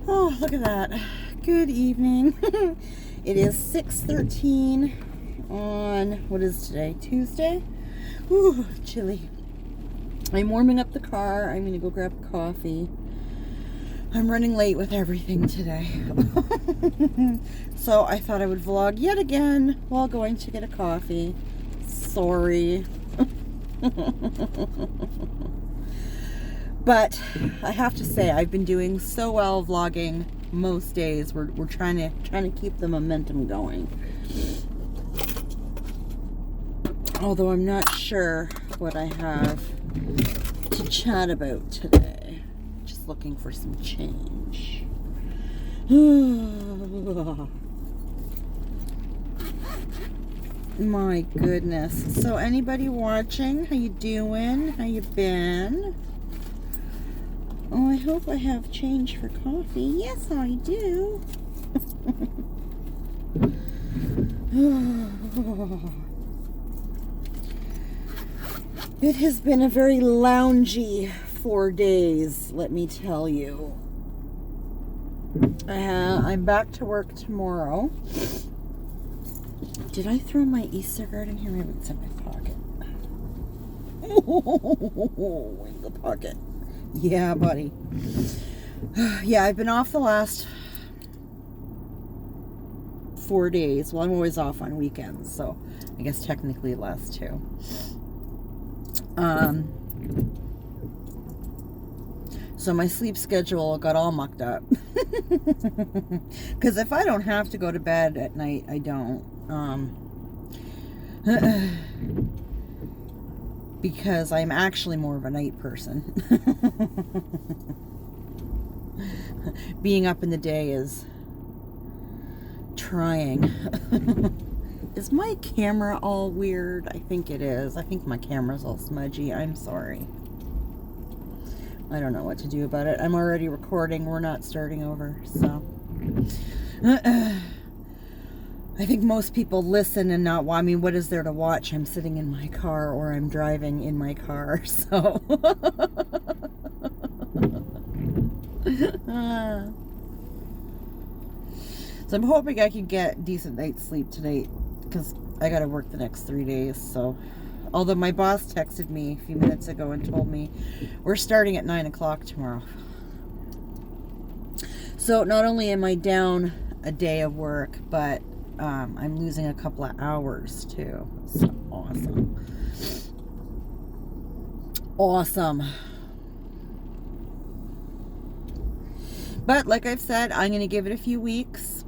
Oh, look at that. Good evening. It is 6:13 on, what is today? Tuesday? Ooh, chilly. I'm warming up the car. I'm going to go grab coffee. I'm running late with everything today. So I thought I would vlog yet again while going to get a coffee. Sorry. But I have to say, I've been doing so well vlogging most days. We're trying to keep the momentum going. Although I'm not sure what I have to chat about today. Just looking for some change. My goodness. So anybody watching? How you doing? How you been? Oh, I hope I have change for coffee. Yes, I do. It has been a very loungy 4 days, let me tell you. I'm back to work tomorrow. Did I throw my e-cigarette in here? Maybe it's in my pocket. Oh, in the pocket. Yeah, buddy. Yeah, I've been off the last 4 days. Well, I'm always off on weekends, so I guess technically less too. So my sleep schedule got all mucked up. Because if I don't have to go to bed at night, I don't. Because I'm actually more of a night person. Being up in the day is trying. Is my camera all weird? I think it is. I think my camera's all smudgy. I'm sorry. I don't know what to do about it. I'm already recording. We're not starting over, so. I think most people listen and not watch. I mean, what is there to watch? I'm sitting in my car or I'm driving in my car, so. So I'm hoping I can get decent night's sleep tonight because I got to work the next 3 days, so. Although my boss texted me a few minutes ago and told me we're starting at 9 o'clock tomorrow. So not only am I down a day of work, but I'm losing a couple of hours too. So awesome. Awesome. But like I've said, I'm going to give it a few weeks.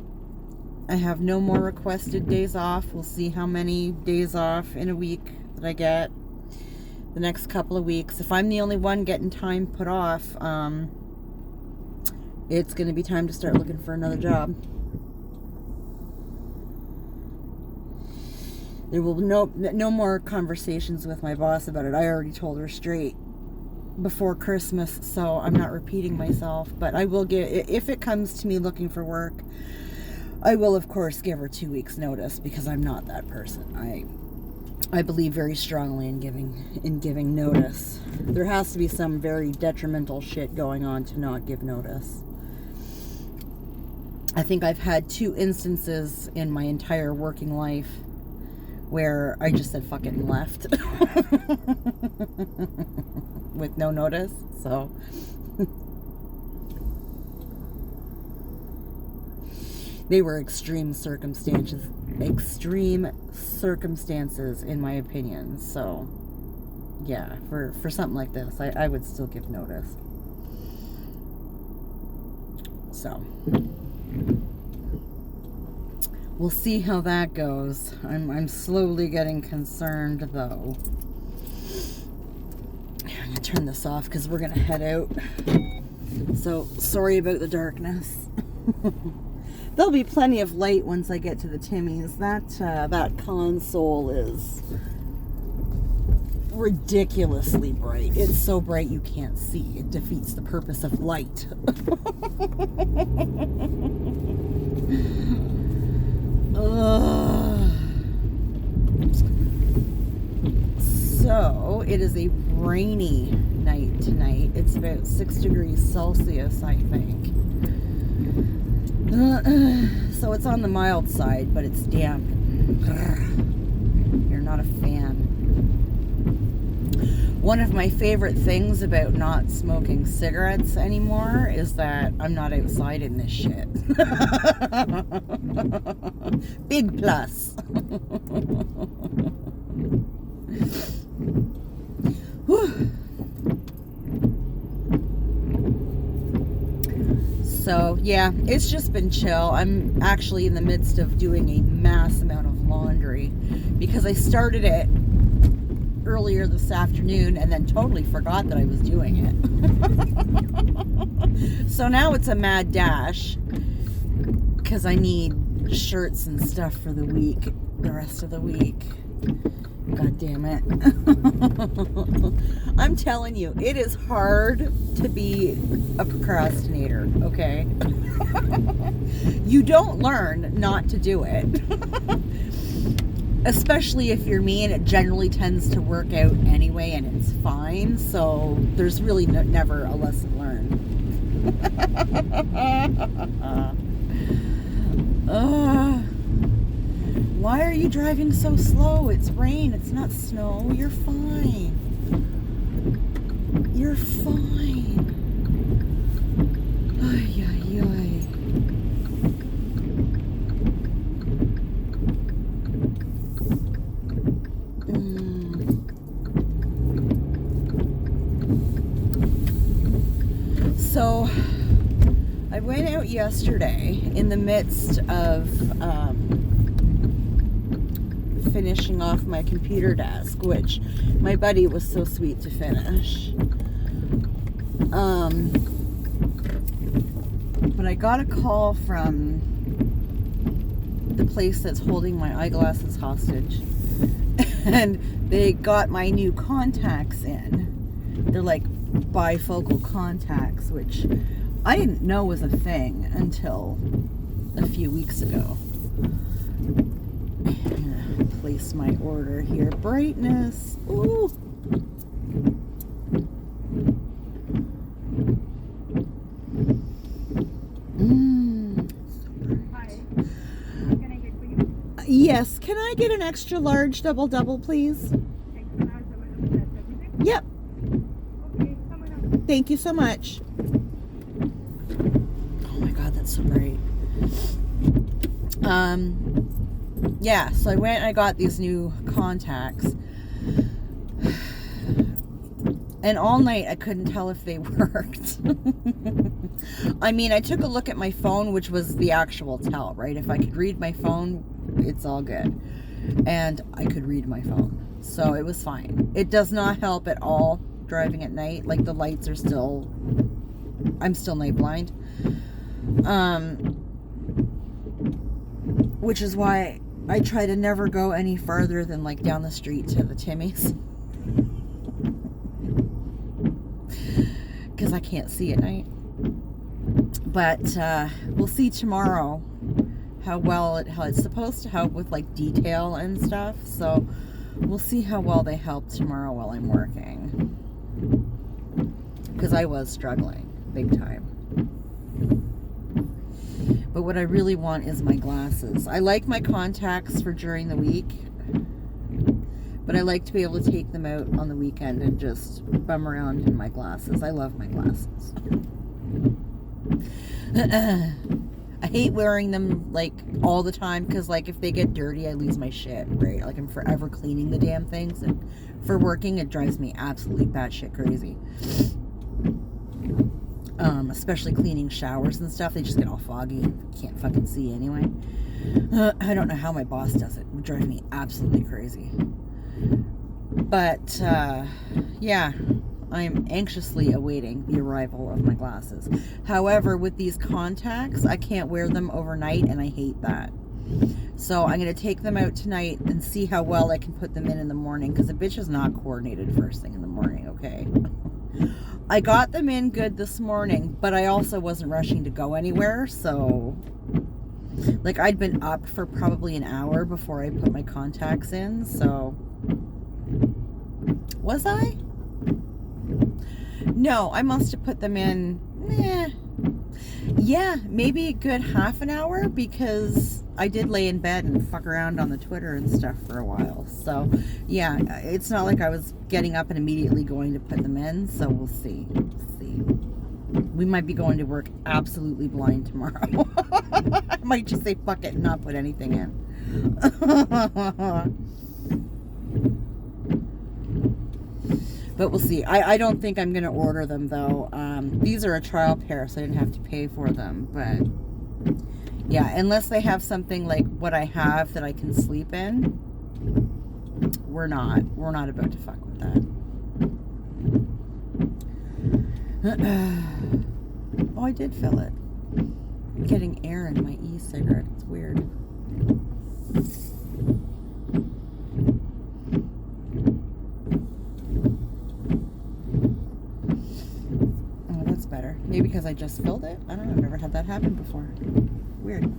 I have no more requested days off. We'll see how many days off in a week that I get the next couple of weeks. If I'm the only one getting time put off, it's going to be time to start looking for another job. There will be no more conversations with my boss about it. I already told her straight before Christmas, so I'm not repeating myself. But I will if it comes to me looking for work, I will of course give her 2 weeks notice, because I'm not that person. I believe very strongly in giving notice. There has to be some very detrimental shit going on to not give notice. I think I've had 2 instances in my entire working life where I just said fuck it and left with no notice. So they were extreme circumstances in my opinion. So yeah, for something like this, I would still give notice. So we'll see how that goes. I'm slowly getting concerned, though. I'm gonna turn this off because we're gonna head out. So sorry about the darkness. There'll be plenty of light once I get to the Timmy's. That console is ridiculously bright. It's so bright you can't see. It defeats the purpose of light. So it is a rainy night tonight. It's about 6 degrees Celsius, I think. it's on the mild side, but it's damp. You're not a fan. One of my favorite things about not smoking cigarettes anymore is that I'm not outside in this shit. Big plus. Whew. So yeah, it's just been chill. I'm actually in the midst of doing a mass amount of laundry because I started it earlier this afternoon and then totally forgot that I was doing it. So now it's a mad dash because I need shirts and stuff for the week, the rest of the week. God damn it. I'm telling you, it is hard to be a procrastinator, okay? You don't learn not to do it. Especially if you're me, and it generally tends to work out anyway, and it's fine. So there's really never a lesson learned. Why are you driving so slow? It's rain. It's not snow. You're fine. You're fine. Ay, ay, ay. So I went out yesterday in the midst of finishing off my computer desk, which my buddy was so sweet to finish. But I got a call from the place that's holding my eyeglasses hostage, and they got my new contacts in. They're like bifocal contacts, which I didn't know was a thing until a few weeks ago. I'm gonna place my order here. Brightness. Ooh. Hi. What can I get for you? Yes. Can I get an extra large double, please? Extra large double, that's everything? Yep. Okay, coming up. Thank you so much. Oh my God, that's so bright. Yeah, so I went and I got these new contacts. And all night I couldn't tell if they worked. I mean, I took a look at my phone, which was the actual tell, right? If I could read my phone, it's all good. And I could read my phone. So it was fine. It does not help at all driving at night. Like, the lights are still... I'm still night blind. Which is why I try to never go any farther than like down the street to the Timmy's. Because I can't see at night. But we'll see tomorrow how it's supposed to help with like detail and stuff. So we'll see how well they help tomorrow while I'm working. Because I was struggling big time. But what I really want is my glasses. I like my contacts for during the week, but I like to be able to take them out on the weekend and just bum around in my glasses. I love my glasses. I hate wearing them like all the time because like if they get dirty, I lose my shit, right? Like I'm forever cleaning the damn things, and for working, it drives me absolutely batshit crazy. Especially cleaning showers and stuff. They just get all foggy. Can't fucking see anyway. I don't know how my boss does it. It would drive me absolutely crazy. But, yeah, I'm anxiously awaiting the arrival of my glasses. However, with these contacts, I can't wear them overnight, and I hate that. So I'm going to take them out tonight and see how well I can put them in the morning, because the bitch is not coordinated first thing in the morning, okay? I got them in good this morning, but I also wasn't rushing to go anywhere, so... Like, I'd been up for probably an hour before I put my contacts in, so... Was I? No, I must have put them in... Yeah, maybe a good half an hour, because I did lay in bed and fuck around on the Twitter and stuff for a while. So, yeah, it's not like I was getting up and immediately going to put them in. So we'll see. We might be going to work absolutely blind tomorrow. I might just say fuck it and not put anything in. But we'll see. I don't think I'm going to order them, though. These are a trial pair, so I didn't have to pay for them. But, yeah, unless they have something like what I have that I can sleep in, we're not about to fuck with that. Oh, I did fill it. I'm getting air in my e-cigarette. It's weird. Better. Maybe because I just filled it. I don't know. I've never had that happen before. Weird.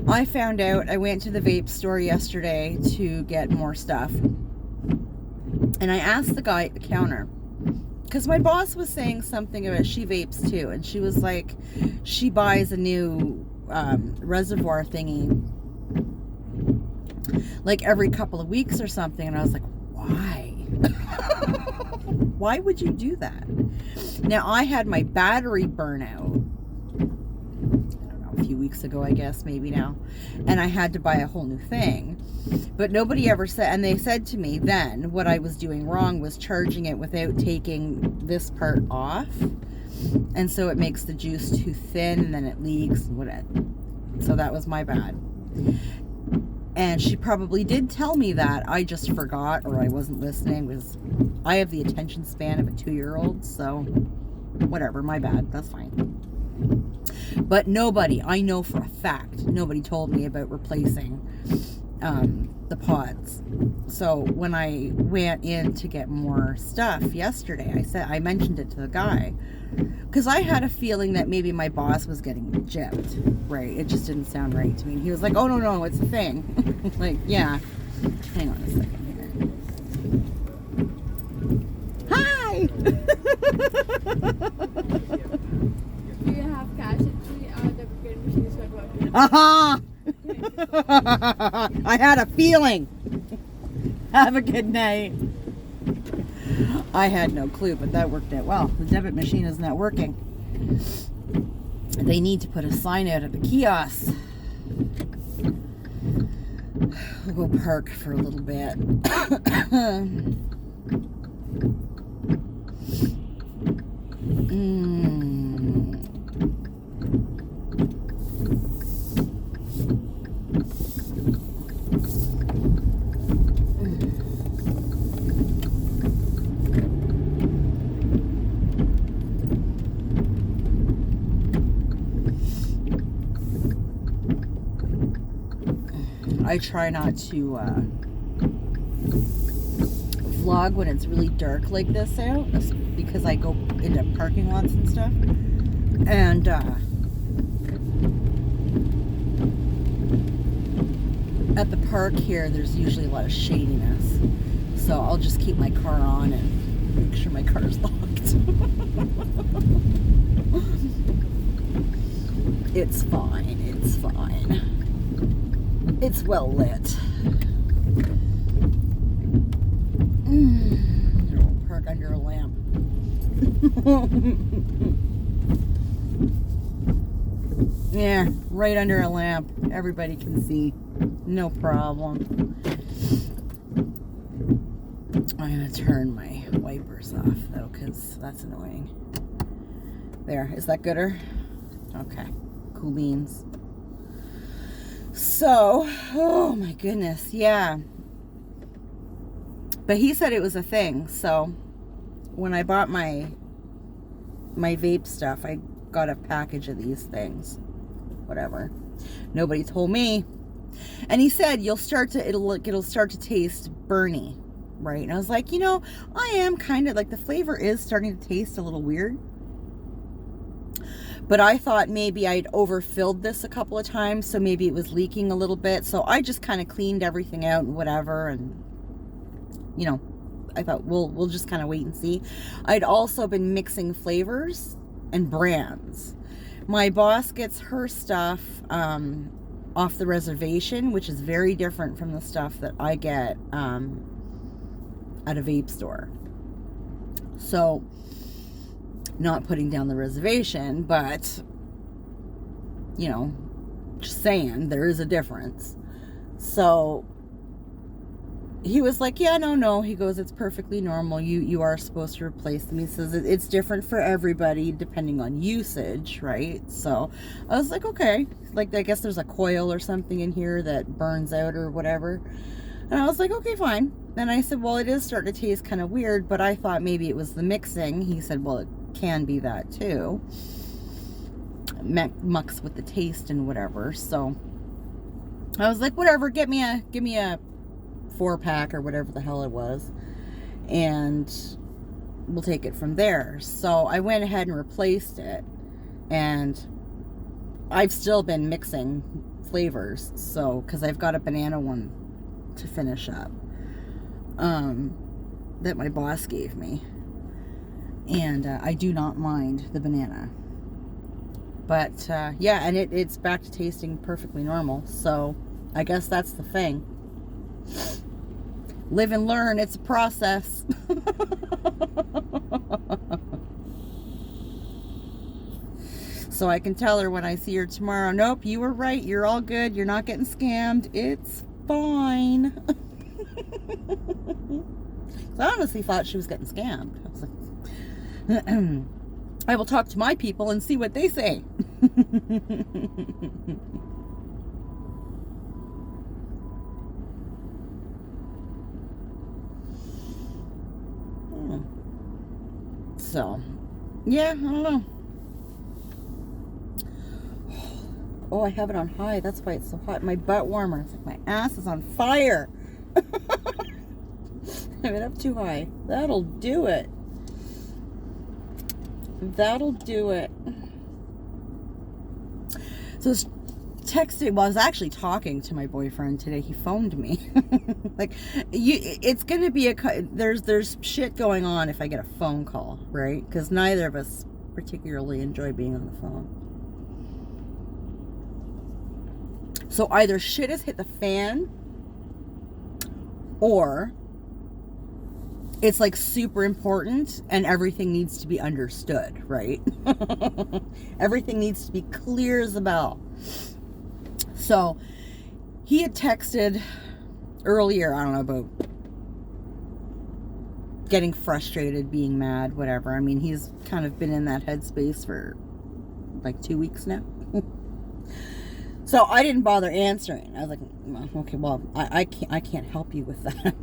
I found out, I went to the vape store yesterday to get more stuff. And I asked the guy at the counter, because my boss was saying something about she vapes too. And she was like, she buys a new reservoir thingy like every couple of weeks or something. And I was like, why? Why would you do that? Now, I had my battery burn out, I don't know, a few weeks ago, I guess, maybe now. And I had to buy a whole new thing. But nobody ever said, and they said to me then, what I was doing wrong was charging it without taking this part off. And so it makes the juice too thin, and then it leaks. So that was my bad. And she probably did tell me that. I just forgot, or I wasn't listening, because I have the attention span of a 2-year-old, so whatever, my bad, that's fine. But nobody, I know for a fact, nobody told me about replacing the pods. So when I went in to get more stuff yesterday, I mentioned it to the guy, because I had a feeling that maybe my boss was getting gypped, right? It just didn't sound right to me. And he was like, oh, no, it's a thing. Like, yeah. Hang on a second here. Hi! Do you have cash at the credit machine is not working? Aha! I had a feeling. Have a good night. I had no clue, but that worked out well. The debit machine is not working. They need to put a sign out at the kiosk. We'll go park for a little bit. I try not to vlog when it's really dark like this out, because I go into parking lots and stuff. And at the park here, there's usually a lot of shadiness. So I'll just keep my car on and make sure my car is locked. It's fine. It's fine. It's well lit. We'll park under a lamp. Yeah, right under a lamp. Everybody can see. No problem. I'm gonna turn my wipers off though, because that's annoying. There, is that gooder? Okay, cool beans. So, oh my goodness, yeah. But he said it was a thing, so when I bought my vape stuff, I got a package of these things. Whatever. Nobody told me. And he said it'll start to taste burny, right? And I was like, I am kind of like, the flavor is starting to taste a little weird. But I thought maybe I'd overfilled this a couple of times, so maybe it was leaking a little bit. So I just kind of cleaned everything out and whatever, and I thought we'll just kind of wait and see. I'd also been mixing flavors and brands. My boss gets her stuff off the reservation, which is very different from the stuff that I get at a vape store. So, not putting down the reservation, but, you know, just saying, there is a difference. So, he was like, yeah, no. He goes, it's perfectly normal. You are supposed to replace them. He says it's different for everybody depending on usage, right? So I was like, okay. Like, I guess there's a coil or something in here that burns out or whatever. And I was like, okay, fine. Then I said, well, it is starting to taste kind of weird, but I thought maybe it was the mixing. He said, well, it can be that too. Mucks with the taste and whatever. So I was like, whatever, give me a 4-pack or whatever the hell it was, and we'll take it from there. So I went ahead and replaced it, and I've still been mixing flavors, so because I've got a banana one to finish up that my boss gave me, and I do not mind the banana, but yeah, and it's back to tasting perfectly normal. So I guess that's the thing. Live and learn. It's a process. So I can tell her when I see her tomorrow, nope, you were right. You're all good. You're not getting scammed. It's fine. I honestly thought she was getting scammed. I was like, I will talk to my people and see what they say. So, yeah, I don't know. Oh, I have it on high. That's why it's so hot. My butt warmer. It's like my ass is on fire. I have it up too high. That'll do it. That'll do it. So it's texting. Well, I was actually talking to my boyfriend today. He phoned me. Like, it's gonna be there's shit going on if I get a phone call, right? Because neither of us particularly enjoy being on the phone. So either shit has hit the fan, or it's like super important and everything needs to be understood, right? Everything needs to be clear as a bell. So he had texted earlier, I don't know, about getting frustrated, being mad, whatever. I mean, he's kind of been in that headspace for like 2 weeks now. So I didn't bother answering. I was like, okay, well, I can't help you with that.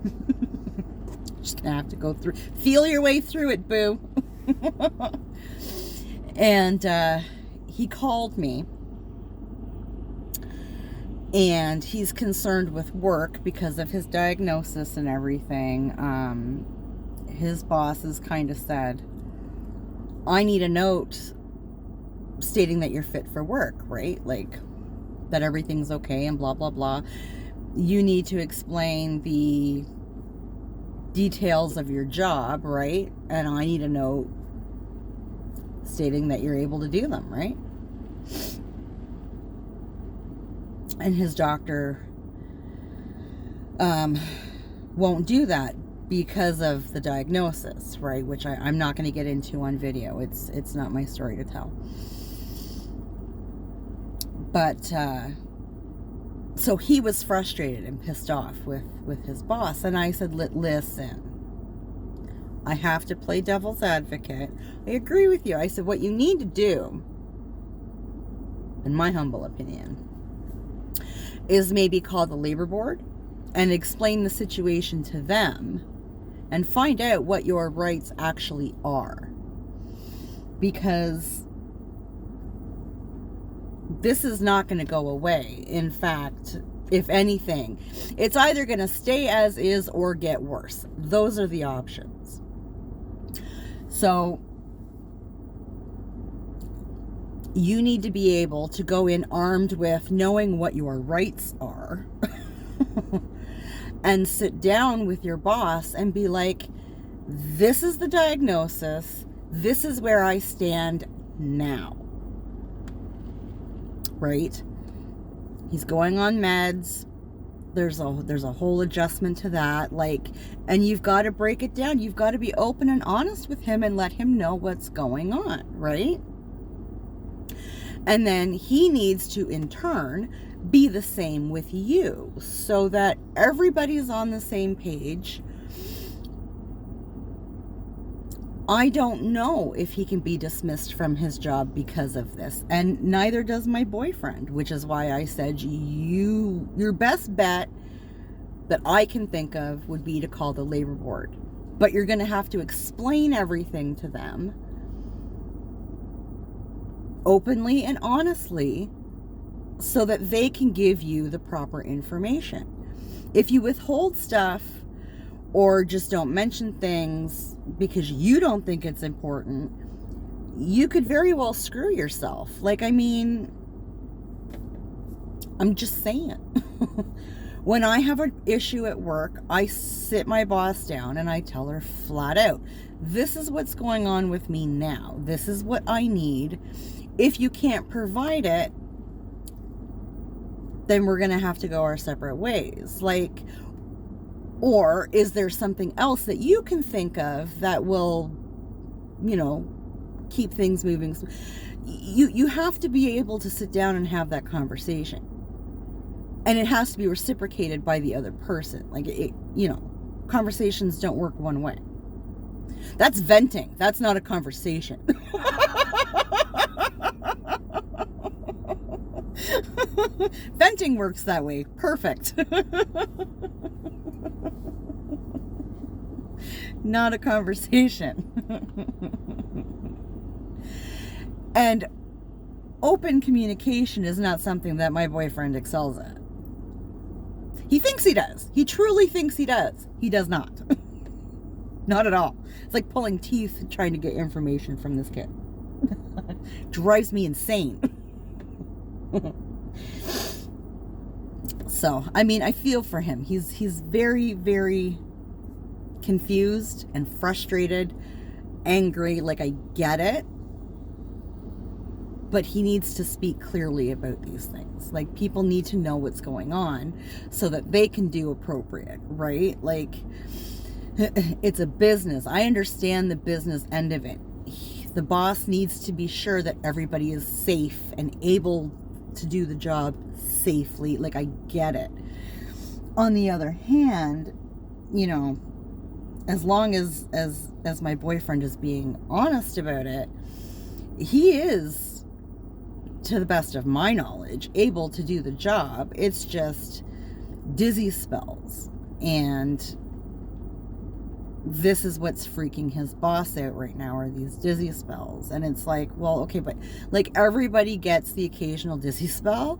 Just gonna have to go through, feel your way through it, boo. And he called me, and he's concerned with work because of his diagnosis and everything. His boss has kind of said, I need a note stating that you're fit for work, right? Like, that everything's okay and blah, blah, blah. You need to explain the details of your job, right? And I need a note stating that you're able to do them, right? And his doctor won't do that because of the diagnosis, right? Which I'm not going to get into on video. It's not my story to tell. But so he was frustrated and pissed off with his boss, and I said, listen, I have to play devil's advocate. I agree with you. I said, what you need to do, in my humble opinion, is maybe call the labor board and explain the situation to them and find out what your rights actually are. Because this is not going to go away. In fact, if anything, it's either going to stay as is or get worse. Those are the options. So you need to be able to go in armed with knowing what your rights are and sit down with your boss and be like, this is the diagnosis. This is where I stand. now. Right? He's going on meds. There's a whole adjustment to that. Like, and you've got to break it down. You've got to be open and honest with him and let him know what's going on, right? And then he needs to, in turn, be the same with you so that everybody's on the same page. I don't know if he can be dismissed from his job because of this, and neither does my boyfriend, which is why I said your best bet that I can think of would be to call the labor board. But you're going to have to explain everything to them openly and honestly so that they can give you the proper information. If you withhold stuff or just don't mention things because you don't think it's important, you could very well screw yourself. Like, I mean, I'm just saying. When I have an issue at work, I sit my boss down and I tell her flat out, this is what's going on with me now. This is what I need. If you can't provide it, then we're going to have to go our separate ways. Like, or is there something else that you can think of that will, you know, keep things moving? You have to be able to sit down and have that conversation. And it has to be reciprocated by the other person. Like, you know, conversations don't work one way. That's venting. That's not a conversation. Venting works that way. Perfect. Not a conversation. And open communication is not something that my boyfriend excels at. He thinks he does. He truly thinks he does. He does not. Not at all. It's like pulling teeth trying to get information from this kid. Drives me insane. So, I mean, I feel for him. He's very, very confused and frustrated, angry. Like, I get it. But he needs to speak clearly about these things. Like, people need to know what's going on so that they can do appropriate, right? Like, it's a business. I understand the business end of it. The boss needs to be sure that everybody is safe and able to do the job safely. Like, I get it. On the other hand, you know, as long as my boyfriend is being honest about it, he is, to the best of my knowledge, able to do the job. It's just dizzy spells. And this is what's freaking his boss out right now, are these dizzy spells. And it's like, well, okay, but like, everybody gets the occasional dizzy spell.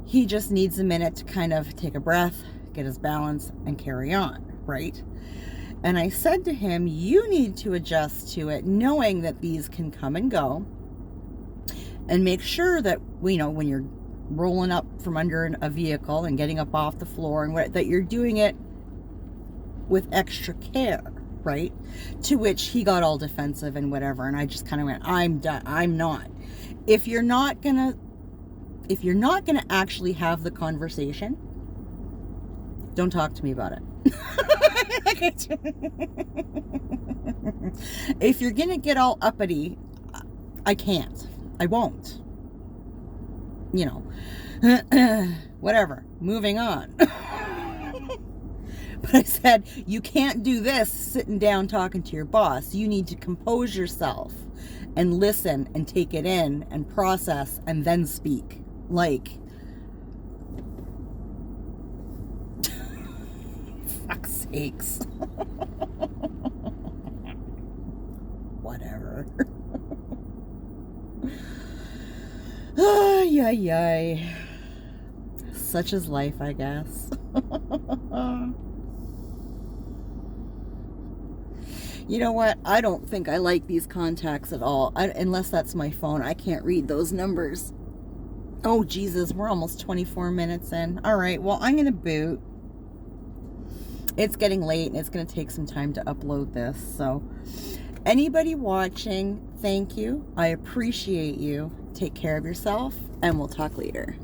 He just needs a minute to kind of take a breath, get his balance, and carry on, right? And I said to him, you need to adjust to it, knowing that these can come and go. And make sure that, you know, when you're rolling up from under a vehicle and getting up off the floor, and that you're doing it with extra care, right? To which he got all defensive and whatever, and I just kind of went, I'm done. I'm not. If you're not gonna actually have the conversation, don't talk to me about it. If you're gonna get all uppity, I can't. I won't. You know, whatever. Moving on. But I said, you can't do this sitting down talking to your boss. You need to compose yourself and listen and take it in and process and then speak. Like, fuck's sakes. Whatever. Ay, ay, ay. Such is life, I guess. You know what? I don't think I like these contacts at all. Unless that's my phone. I can't read those numbers. Oh, Jesus. We're almost 24 minutes in. All right. Well, I'm going to boot. It's getting late, and it's going to take some time to upload this. So, Anybody watching, thank you. I appreciate you. Take care of yourself, and we'll talk later.